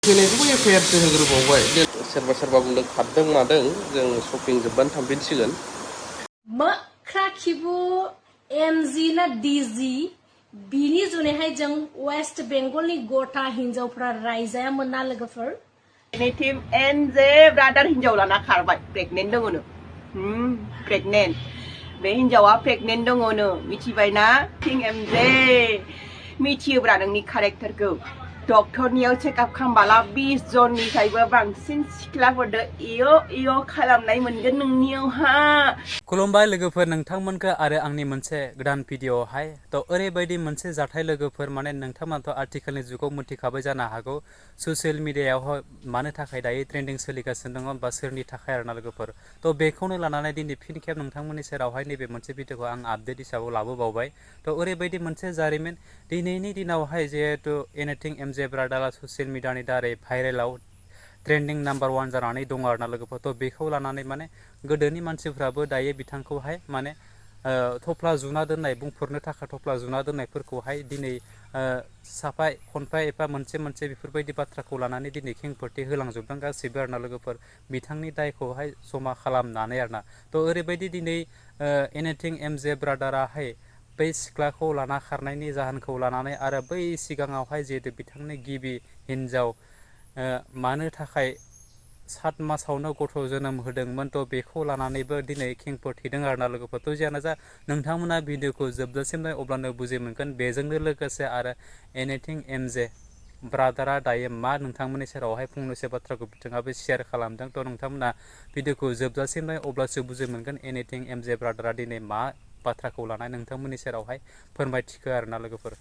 फैनायखौबो एफआइआरसो होग्रोबावबाय सोरबा सोरबा बुंदों खारदों मादों जों शपिं जोबबानो थांफिनसिगोन Mwkra Kibu MG ना DG बिनि जुनैहाय जों वेस्ट बेंगलनि गथा हिनजावफ्रा रायजायामोन ना लोगोफोर Anything and the brother hinjaw lana खारबाय pregnant दङनो pregnant बे हिनजावा pregnant दङनो मिथिबायना थिं एमजे मिथियोब्रा नोंनि कारेक्टारखौ डक्टरनियाव चेकआप खालामबाला 20 जननिफ्रायबो बांसिन सिख्लाफोरदो इयो खालामनाय मोनगोन नोंनियावहा खुलुमबाय लोगोफोर नोंथांमोनखौ आरो आंनि मोनसे गोदान भिडिअआवहाय थ' ओरैबायदि मोनसे जाथाय लोगोफोर माने नोंथांमोनाथ' आथिखालनि जुगाव मिथिखाबाय जानो हागौ ससियेल मिडियायावहाय मानो थाखाय दायो ट्रेन्डिं सोलिगासिनो दङ बा सोरनि थाखाय आरोना लोगोफोर थ' बेखौनो लानानै दिनै फिन खेब नोंथांमोननि सेरावहाय नैबे मोनसे भिडिअखौ आं आपडेट हिसाबै लाबोबावबाय थ' ओरैबायदि मोनसे जारिमिन दिनैनि दिनावहाय जिहेतु एनिथिं एमजे ब्रादारा ससियेल मिडियानि दारै भाइरेलाव ट्रेन्डिं नाम्बार 1 जानानै दङ आरोना लोगोफोर थ' बेखौ लानानै माने गोदोनि मानसिफ्राबो दायो बिथांखौहाय माने थफ्ला जुना दोननाय बुंफोरनो थाखाय थफ्ला जुना दोननायफोरखौहाय दिनै साफा खनफा एफा मोनसे बेफोरबायदि बाथ्राखौ लानानै दिनै खेंफोरथि होलांजोबदों गासैबो आरोना लोगोफोर बिथांनि दायखौहाय जमा खालामनानै आरोना थ' ओरैबायदि दिनै एनिथिं एमजे ब्रादाराहाय बै सिख्लाखौ लाना खारनायनि जाहोनखौ लानानै आरो बै सिगाङावहाय जिहेतु बिथांनि गिबि हिनजाव मानो थाखाय 7 मासावनो गथ' जोनोम होदोंमोन थ' बेखौ लानानैबो दिनै खेंफोरथिदों आरोना लोगोफोर थ' जियानो जा नोंथांमोना भिडिअखौ जोबजासिम नाय अब्लानो बुजि मोनगोन बेजोंनो लोगोसे आरो एनिथिं एमजे ब्रादारा दायो मा नोंथांमोननि सेरावहाय फंनैसो बाथ्राखौ बिथाङाबो शेयार खालामदों थ' नोंथांमोना भिडिअखौ जोबजासिम नाय अब्लासो बुजि मोनगोन एनिथिं एमजे ब्रादारा दिनै मा बाथ्राखौ लानानै नोंथांमोननि सेरावहाय फोरमायथिखो आरोना लोगोफोर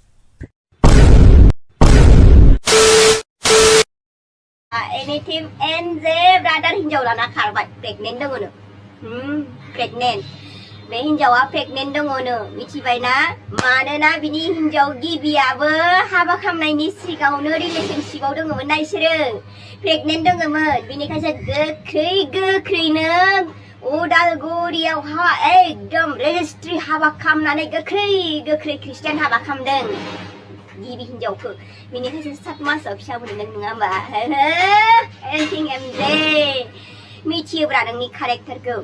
Anything and the brother hinjaw lana खारबाय pregnant दङनो pregnant बे हिनजावा pregnant दङनो मिथिबायना मानोना बिनि हिनजाव गिबियाबो हाबा खालामनायनि सिगाङावनो रिलेशनशिपआव दङमोन ना इसोरो pregnant दङमोन बिनिखायसो गोख्रैनो उदालगुरियावहा एकदम रेजिस्ट्रि हाबा खालामनानै गोख्रै ख्रिस्टियान हाबा खालामदों गिबि हिनजावखौ बिनिखायसो 7 मासाव फिसा मोनदों नङा होमबा एनिथिं एमजे मिथियोब्रा नोंनि कारेक्टारखौ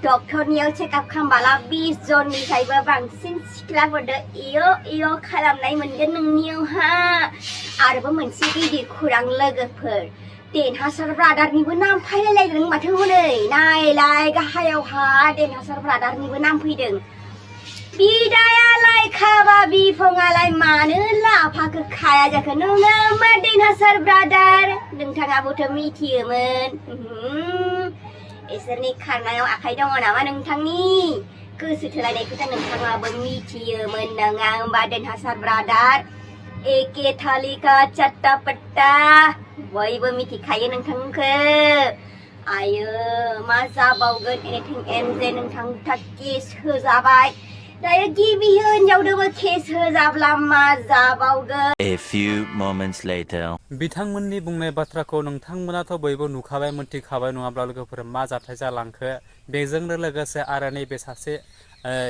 डक्टरनियाव चेकआप खालामबाला 20 जननिफ्रायबो बांसिन सिख्लाफोरदो इयो खालामनाय मोनगोन नोंनियावहा आरोबो मोनसे गिदिर खौरां लोगोफोर देनहासार ब्रादारनिबो नाम फैलायलायदों माथो हनै नायलाय गाहायावहा देनहासार ब्रादारनिबो नाम फैदों बिदायालाय खाबा बिफाङालाय मानो लाफाखौ खाया जाखो नङा मा देनहासार ब्रादार नोंथाङाबोथ' मिथियोमोन इसोरनि खारनायाव आखाइ दङ नामा नोंथांनि गोसो थोलायनायखौथ' नोंथाङाबो मिथियोमोन नङा होमबा देनहासार ब्रादार एके थाली का चट्टा पट्टा बयबो मिथिखायो नोंथांखौ आयो मा जाबावगोन एनिथिं एमजे नोंथांहा केस होजाबाय दायो गिबि हिनजावदोबो केस होजाब्ला मा जाबावगोन A few moments later बिथांमोननि बुंनाय बाथ्राखौ नोंथांमोनाथ' बयबो नुखाबाय मोनथिखाबाय नङाब्ला लोगोफोर मा जाथाय जालांखो बेजोंनो लोगोसे आरो नैबे सासे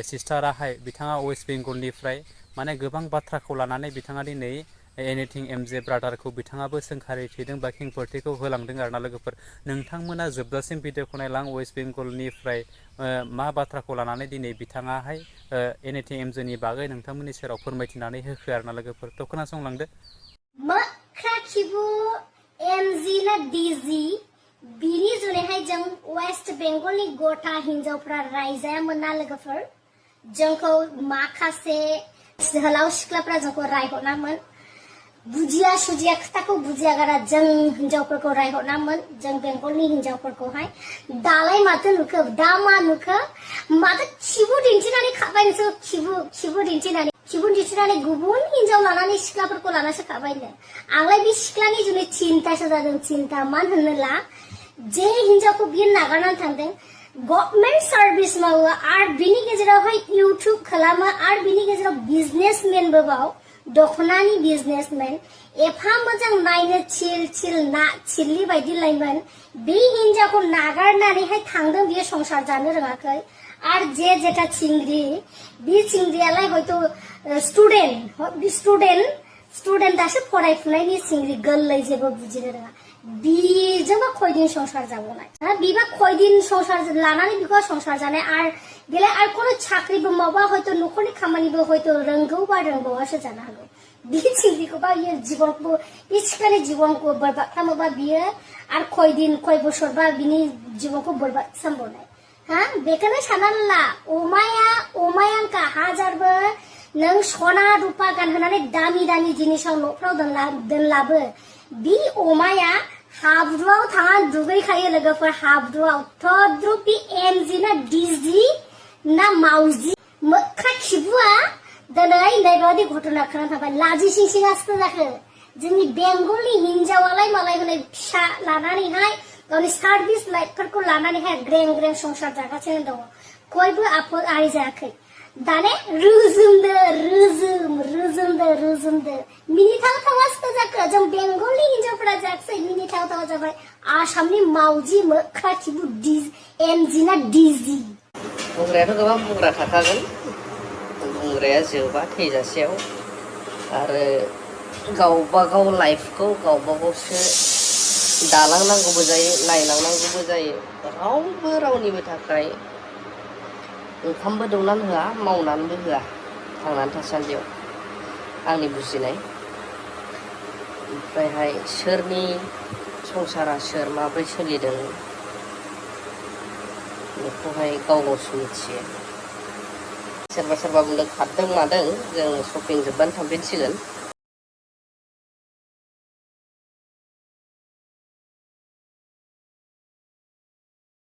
सिस्टाराहाय बिथाङा वेस्ट बेंगलनिफ्राय माने गोबां बाथ्राखौ लानानै बिथाङा दिनै एनिथिं एमजे ब्रादारखौ बिथाङाबो सोंखारिथिदों बा खेंफोरथिखौ होलांदों आरोना लोगोफोर नोंथांमोना जोबजासिम भिडिअखौ नायलां वेस्ट बेंगलनिफ्राय मा बाथ्राखौ लानानै दिनै बिथाङाहाय एनिथिं एमजेनि बागै नोंथांमोननि सेराव फोरमायथिनानै होखो आरोना लोगोफोर थ' खोनासंलांदो Mwkra Kibu MG ना DG बिनि जुनैहाय जों वेस्ट बेंगलनि गथा हिनजावफ्रा रायजायामोन ना लोगोफोर जोंखौ माखासे जोहोलाव सिख्लाफ्रा जोंखौ रायहरनामोन बुजिया सुजिया खोथाखौ बुजिया गारा जों हिनजावफोरखौ रायहरनामोन जों बेंगलनि हिनजावफोरखौहाय दालाय माथो नुखो दा मा नुखो माथो खिबु दिन्थिनानै खाबाय नोंसोर खिबु दिन्थिनानै गुबुन हिनजाव लानानै सिख्लाफोरखौ लानासो खाबायनो आंलाय बे सिख्लानि जुनै चिन्तासो जादों चिन्ता मानो होनोला जे हिनजावखौ बियो नागारनानै थांदों गभर्नमेन्ट सार्भिस मावो आरो बिनि गेजेरावहाय इउटुब खालामो आरो बिनि गेजेराव बिजनेसमेनबो बाव दखनानि बिजनेसमेन एफा मोजां नायनो चिल ना चिल्ली बायदि लायमोन बे हिनजावखौ नागारनानैहाय थांदों बियो संसार जानो रोङाखै आरो जे जेटा चिंग्रि बे चिंग्रियालाय हयथ' स्टुडेन्ट स्टुडेन्टआसो फरायफुनायनि सिंग्रि गोरलै जेबो बुजिनो रोङा बिजोंबा खयदिन संसार जाबावनाय बिबा खयदिन संसार लानानै बिखौ संसार जानाय आरो बेलाय आरो कोनो साख्रिबो मावा हयতো न'खरनि खामानिबो हयতো रोंगौबा रोंबावासो जानो हागौ बि सिंग्रिखौबा बियो जीवनखौ बे सिख्लानि जीवनखौ बरबाद खालामोबा बियो आरो खय बोसोरबा बिनि जीवनखौ बरबाद खालामबावनाय हा बेखौनो साननानै ला अमाया हाजारबो नों सना रुपा गानहोनानै दामि दामि जिनिसाव न'फ्राव दोनलाबो बि अमाया हाब्रुआव थाङा दुगैखायो लोगोफोर हाब्रुआव थद्रु बि एमजि ना डिजि ना मावजि मोख्रा खिबुआ दिनै नैबादि घटना खोनानो थाबाय लाजि सिंसिङासो जाखो जोंनि बेंगलनि हिनजावालाय मालाय हनै फिसा लानानैहाय गावनि सार्भिस लाइफफोरखौ लानानैहाय ग्रें ग्रें संसार जागासिनो दङ खयबो आफोद आरि जायाखै दाने रुजुमदो मिनिथाव थावासो जाखो जों बेंगलनि हिनजावफोरा जायाखै मिनिथाव थाव जाबाय आसामनि मावजि मोख्रा खिबु एमजि ना डिजि बुंग्रायाथ' गोबां बुंग्रा थाखागोन बुंग्राया जोबा थैजासेयाव आरो गावबा गाव लाइफखौ गावबा गावसो दालांनांगौबो जायो नायलांनांगौबो जायो रावबो रावनिबो थाखाय ओंखामबो दौनानै होआ मावनानैबो होआ थांनानै थासान्दियाव आंनि बुजिनाय ओमफ्रायहाय सोरनि संसारा सोर माब्रै सोलिदों बेखौहाय गाव गावसो मिथियो सोरबा बुंदों खारदों मादों जों शपिं जोबबानो थांफिनसिगोन